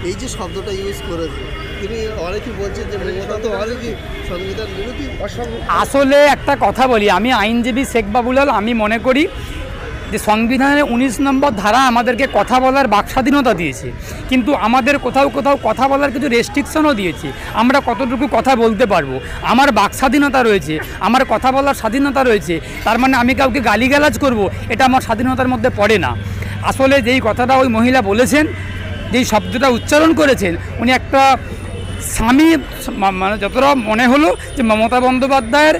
এই যে শব্দটা ইউজ করেছে তিনি অনেকেই বলছেন যে মমতা তো অনেকই সংবিধান বিরোধী। আসলে একটা কথা বলি, আমি আইনজীবী শেখ বাবুলাল, আমি মনে করি যে সংবিধানের 19 নম্বর ধারা আমাদেরকে কথা বলার বাক স্বাধীনতা দিয়েছে, কিন্তু আমাদের কোথাও কোথাও কথা বলার কিছু রেস্ট্রিকশনও দিয়েছে। আমরা কতটুকু কথা বলতে পারবো, আমার বাক স্বাধীনতা রয়েছে, আমার কথা বলার স্বাধীনতা রয়েছে, তার মানে আমি কাউকে গালিগালাজ করব এটা আমার স্বাধীনতার মধ্যে পড়ে না। আসলে যেই কথাটা ওই মহিলা বলেছেন, যেই শব্দটা উচ্চারণ করেছেন, উনি একটা স্বামী, মানে যতটা মনে হলো যে মমতা বন্দ্যোপাধ্যায়ের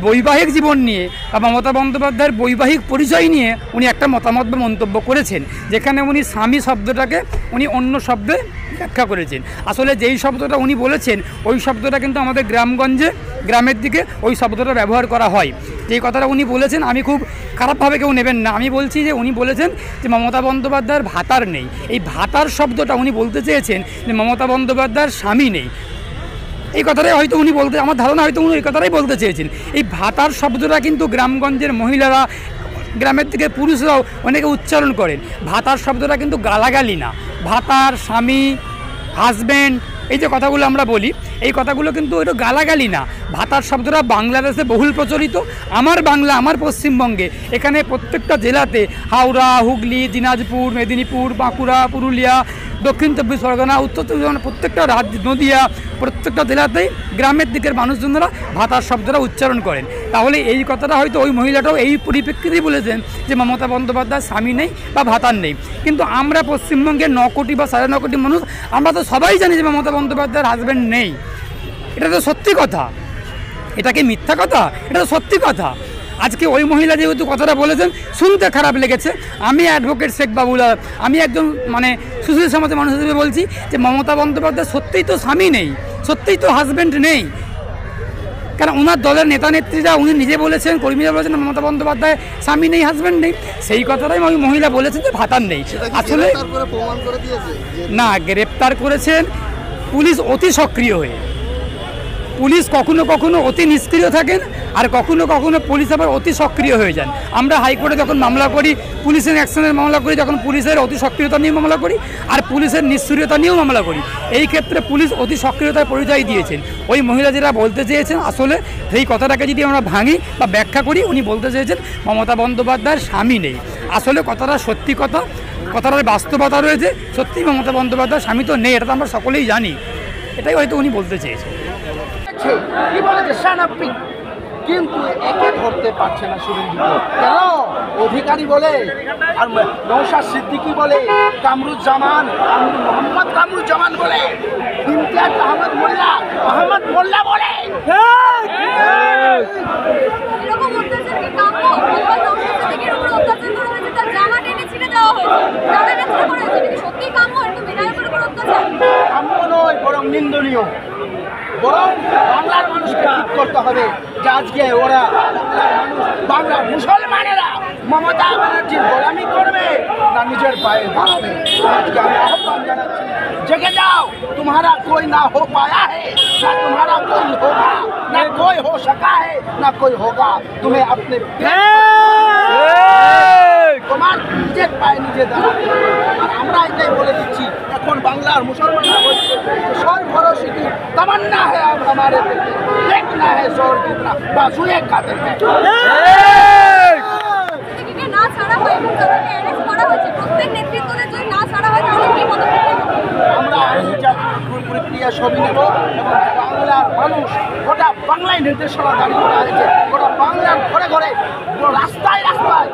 বৈবাহিক জীবন নিয়ে বা মমতা বন্দ্যোপাধ্যায়ের বৈবাহিক পরিচয় নিয়ে উনি একটা মতামত বা মন্তব্য করেছেন, যেখানে উনি স্বামী শব্দটাকে উনি অন্য শব্দে ব্যাখ্যা করেছেন। আসলে যেই শব্দটা উনি বলেছেন ওই শব্দটা কিন্তু আমাদের গ্রামগঞ্জে, গ্রামের দিকে ওই শব্দটা ব্যবহার করা হয়। যেই কথাটা উনি বলেছেন আমি খুব খারাপভাবে কেউ নেবেন না, আমি বলছি যে উনি বলেছেন যে মমতা বন্দ্যোপাধ্যায়ের ভাতার নেই। এই ভাতার শব্দটা উনি বলতে চেয়েছেন যে মমতা বন্দ্যোপাধ্যায়ের স্বামী নেই, এই কথাটাই হয়তো উনি বলতে, আমার ধারণা হয়তো উনি এই কথাটাই বলতে চেয়েছেন। এই ভাতার শব্দটা কিন্তু গ্রামগঞ্জের মহিলারা, গ্রামের থেকে পুরুষরাও অনেকে উচ্চারণ করেন। ভাতার শব্দটা কিন্তু গালাগালি না, ভাতার, স্বামী, হাজব্যান্ড, এই যে কথাগুলো আমরা বলি এই কথাগুলো কিন্তু এটা গালাগালি না। ভাতার শব্দটা বাংলাদেশে বহুল প্রচলিত। আমার বাংলা, আমার পশ্চিমবঙ্গে এখানে প্রত্যেকটা জেলাতে, হাওড়া, হুগলি, দিনাজপুর, মেদিনীপুর, বাঁকুড়া, পুরুলিয়া, দক্ষিণ চব্বিশ পরগনা, উত্তর চব্বিশ পরগনা, প্রত্যেকটা রাজ্য, নদিয়া, প্রত্যেকটা জেলাতেই গ্রামের দিকের মানুষজনরা ভাতার শব্দটা উচ্চারণ করেন। তাহলে এই কথাটা হয়তো ওই মহিলাটাও এই পরিপ্রেক্ষিতেই বলেছেন যে মমতা বন্দ্যোপাধ্যায় স্বামী নেই বা ভাতার নেই। কিন্তু আমরা পশ্চিমবঙ্গের 9 কোটি বা 9.5 কোটি মানুষ, আমরা তো সবাই জানি যে মমতা বন্দ্যোপাধ্যায়ের হাজব্যান্ড নেই। এটা তো সত্যি কথা, এটা কি মিথ্যা কথা? এটা তো সত্যি কথা। আজকে ওই মহিলা যেহেতু কথাটা বলেছেন শুনতে খারাপ লেগেছে, আমি অ্যাডভোকেট শেখ বাবুলাল, আমি একজন মানে সুশীল সমাজের মানুষ হিসেবে বলছি যে মমতা বন্দ্যোপাধ্যায় সত্যিই তো স্বামী নেই, সত্যিই তো হাজব্যান্ড নেই। কারণ ওনার দলের নেতা নেত্রীরা, উনি নিজে বলেছেন, কর্মীরা বলেছেন মমতা বন্দ্যোপাধ্যায় স্বামী নেই, হাজব্যান্ড নেই। সেই কথাটাই ওই মহিলা বলেছেন যে ভাতার নেই। আসলে না, গ্রেপ্তার করেছেন পুলিশ অতি সক্রিয় হয়ে। পুলিশ কখনো কখনো অতি নিষ্ক্রিয় থাকেন, আর কখনো কখনো পুলিশ আবার অতি সক্রিয় হয়ে যান। আমরা হাইকোর্টে যখন মামলা করি, পুলিশের অ্যাকশনের মামলা করি, যখন পুলিশের অতি সক্রিয়তা নিয়ে মামলা করি, আর পুলিশের নিষ্ক্রিয়তা নিয়েও মামলা করি। এই ক্ষেত্রে পুলিশ অতি সক্রিয়তার পরিচয় দিয়েছেন। ওই মহিলা যেটা বলতে চেয়েছেন, আসলে সেই কথাটাকে যদি আমরা ভাঙি বা ব্যাখ্যা করি, উনি বলতে চেয়েছেন মমতা বন্দ্যোপাধ্যায়ের স্বামী নেই। আসলে কথাটা সত্যি কথা, কথাটার বাস্তবতা রয়েছে। সত্যি মমতা বন্দ্যোপাধ্যায়ের স্বামী তো নেই, এটা তো আমরা সকলেই জানি। এটাই হয়তো উনি বলতে চেয়েছেন। কি বলেছে শানাপ্পি, কিন্তু একে ধরতে পারছে না শুভেন্দু। কেন? অধিকারী বলে, আর নওশাদ সিদ্দিকী বলে, কামরুজ্জামান, মোহাম্মদ কামরুজ্জামান বলে, ইমতিয়াজ আহমদ মোল্লা, আহমদ মোল্লা বলে। এরকম অত্যাচার কি কাম্য? নওশাদ সিদ্দিকীর উপর অত্যাচার করা হয়েছে, তার জামা টেনে ছিঁড়ে দেওয়া হয়েছে, জামা টেনে ছিঁড়ে করা হয়েছে, কিন্তু সত্যি কাম্য? এরকম বিধায়কের উপর অত্যাচার কাম্য নয়, বরং নিন্দনীয়। বরং বাংলার মানুষকে ঠিক করতে হবে যে আজকে ওরা বাংলার মুসলমানেরা মমতা ব্যানার্জির গোলামি করবে না নিজের পায়ে দাঁড়াবে। আজকে আমি আহ্বান জানাচ্ছি, জেগে যাও। तुम्हारा कोई ना हो पाया है, ना तुम्हारा कोई होगा, ना कोई हो सका है, ना कोई होगा। तुम्हें अपने তোমার নিজের পায়ে নিজে দাঁড়াবে। আর আমরা এটাই বলে দিচ্ছি, এখন বাংলার মুসলমানরা বলছে সর ভরসা কি তামান্না है अब हमारे दिल में, देखना है जोर कितना बाजुए कातिल है। না ছাড়া হয় এবং তাদেরকে অ্যারেস্ট করা হয়েছে, প্রত্যেক নেতৃত্বদের যদি না ছাড়া হয় তাহলে কি পদক্ষেপ নেব? আমরা প্রক্রিয়া সবই নেব এবং বাংলার মানুষ, গোটা বাংলায় নির্দেশনা দাঁড়িয়ে করা হয়েছে। গোটা বাংলার ঘরে ঘরে, রাস্তায় রাস্তায়